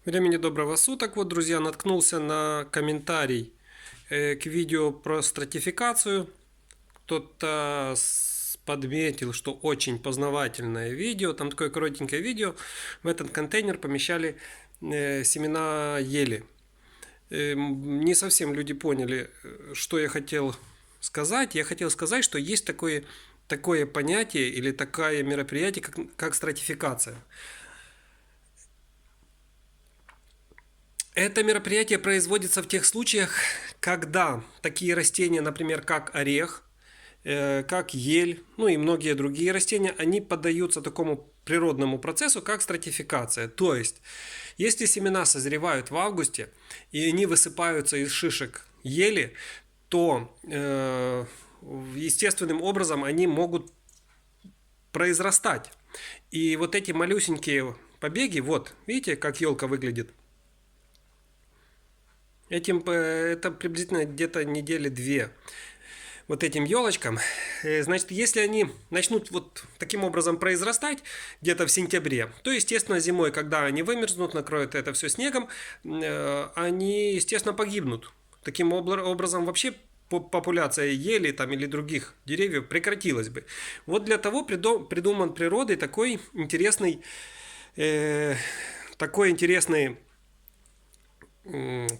Времени доброго суток. Вот, друзья, наткнулся на комментарий к видео про стратификацию. Кто-то подметил, что очень познавательное видео. Там такое коротенькое видео. В этот контейнер помещали семена ели. Не совсем люди поняли, что я хотел сказать. Я хотел сказать, что есть такое понятие или такое мероприятие, как стратификация. Это мероприятие производится в тех случаях, когда такие растения, например, как орех, как ель, ну и многие другие растения, они поддаются такому природному процессу, как стратификация. То есть, если семена созревают в августе и они высыпаются из шишек ели, то естественным образом они могут произрастать. И вот эти малюсенькие побеги, вот, видите, как елка выглядит? Это приблизительно где-то недели две вот этим елочкам. Значит, если они начнут вот таким образом произрастать где-то в сентябре, то, естественно, зимой, когда они вымерзнут, накроют это все снегом, они, естественно, погибнут. Таким образом, вообще популяция ели там, или других деревьев прекратилась бы. Вот для того придуман природой такой интересный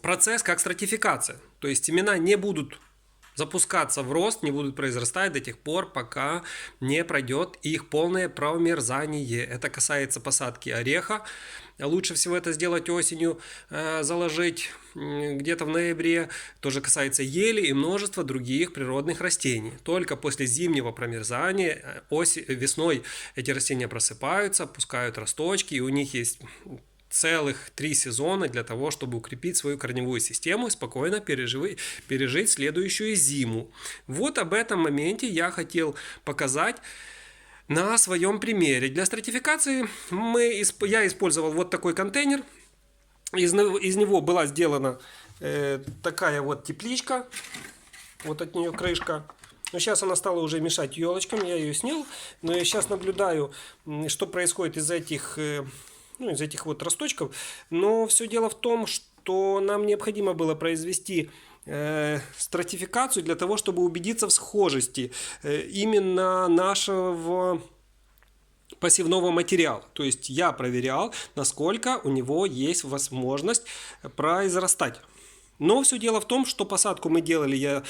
процесс, как стратификация. То есть семена не будут запускаться в рост, не будут произрастать до тех пор, пока не пройдет их полное промерзание. Это касается посадки ореха. Лучше всего это сделать осенью, заложить где-то в ноябре. Тоже касается ели и множества других природных растений. Только после зимнего промерзания весной эти растения просыпаются, пускают росточки, и у них есть целых 3 сезона для того, чтобы укрепить свою корневую систему и спокойно пережить следующую зиму. Вот об этом моменте я хотел показать на своем примере. Для стратификации я использовал вот такой контейнер. Из него была сделана такая вот тепличка. Вот от нее крышка. Но сейчас она стала уже мешать елочкам. Я ее снял. Но я сейчас наблюдаю, что происходит из этих вот росточков. Но все дело в том, что нам необходимо было произвести стратификацию для того, чтобы убедиться в схожести именно нашего посевного материала. То есть я проверял, насколько у него есть возможность произрастать. Но все дело в том, что посадку мы делали, я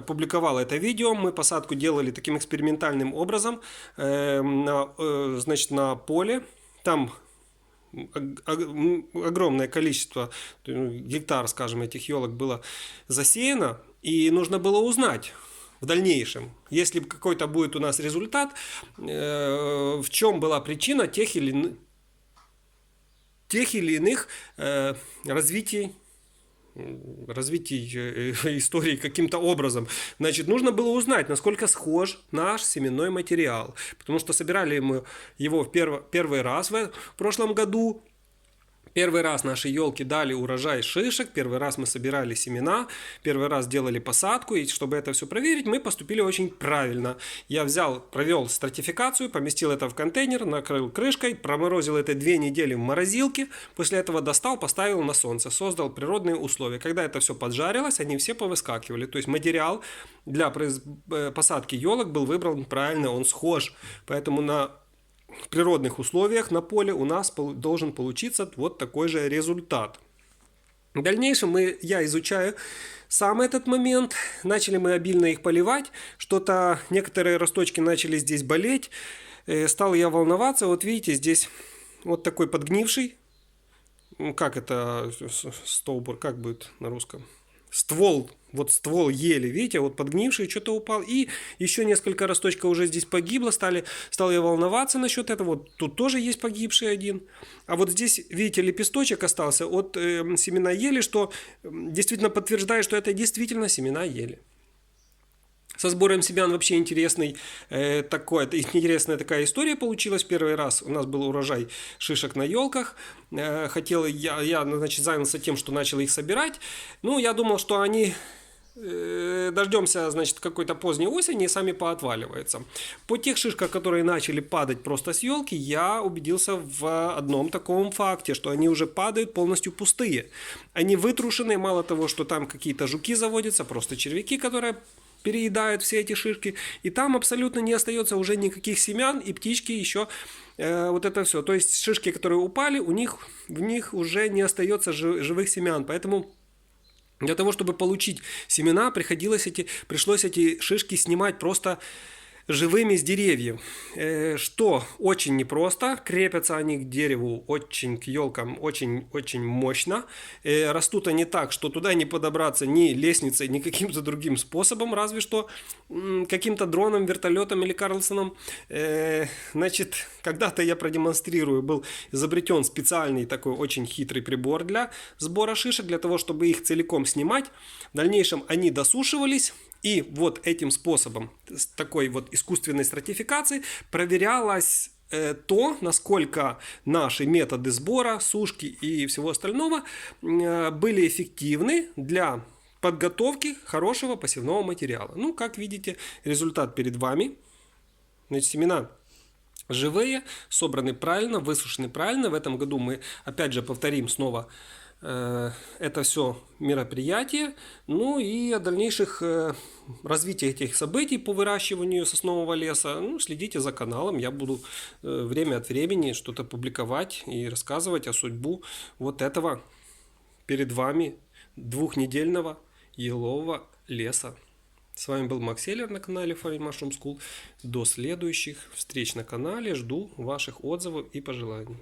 публиковал это видео, мы посадку делали таким экспериментальным образом, значит, на поле. Там огромное количество, гектар, скажем, этих елок было засеяно, и нужно было узнать в дальнейшем, если какой-то будет у нас результат, в чем была причина тех или иных развитий истории каким-то образом. Значит, нужно было узнать, насколько схож наш семенной материал. Потому что собирали мы его первый раз в прошлом году. Первый раз наши елки дали урожай шишек, первый раз мы собирали семена, первый раз делали посадку, и чтобы это все проверить, мы поступили очень правильно. Я провел стратификацию, поместил это в контейнер, накрыл крышкой, проморозил это 2 недели в морозилке, после этого достал, поставил на солнце, создал природные условия. Когда это все поджарилось, они все повыскакивали. То есть материал для посадки елок был выбран правильно, он схож. Поэтому в природных условиях на поле у нас должен получиться вот такой же результат. В дальнейшем я изучаю сам этот момент. Начали мы обильно их поливать. Некоторые росточки начали здесь болеть. Стал я волноваться. Вот видите, здесь вот такой подгнивший. Как это стовбур, как будет на русском? Ствол ели, видите, вот подгнивший, что-то упал. И еще несколько росточков уже здесь погибло. Стал я волноваться насчет этого. Вот тут тоже есть погибший один. А вот здесь, видите, лепесточек остался от семена ели, что действительно подтверждает, что это действительно семена ели. Со сбором семян вообще интересная такая история получилась. Первый раз у нас был урожай шишек на елках. Я занялся тем, что начал их собирать. Я думал, что они дождемся, значит, какой-то поздней осени и сами поотваливаются. По тех шишках, которые начали падать просто с елки, я убедился в одном таком факте, что они уже падают полностью пустые. Они вытрушены, мало того, что там какие-то жуки заводятся, просто червяки, которые переедают все эти шишки, и там абсолютно не остается уже никаких семян, и птички еще вот это все. То есть шишки, которые упали, в них уже не остается живых семян, поэтому для того, чтобы получить семена, пришлось эти шишки снимать просто живыми с деревьев. Что очень непросто. Крепятся они к дереву, к елкам очень мощно. Растут они так, что туда не подобраться ни лестницей, ни каким-то другим способом, разве что каким-то дроном, вертолетом или Карлсоном. Значит, когда-то я продемонстрирую, был изобретен специальный такой очень хитрый прибор для сбора шишек, для того, чтобы их целиком снимать. В дальнейшем они досушивались. И вот этим способом, с такой вот искусственной стратификацией, проверялось то, насколько наши методы сбора, сушки и всего остального были эффективны для подготовки хорошего посевного материала. Ну, как видите, результат перед вами. Значит, семена живые, собраны правильно, высушены правильно. В этом году мы опять же повторим снова это все мероприятие, ну и о дальнейших развитии этих событий по выращиванию соснового леса, следите за каналом, я буду время от времени что-то публиковать и рассказывать о судьбу вот этого перед вами двухнедельного елового леса. С вами был Макс Селлер на канале Farming Mushroom School. До следующих встреч на канале. Жду ваших отзывов и пожеланий.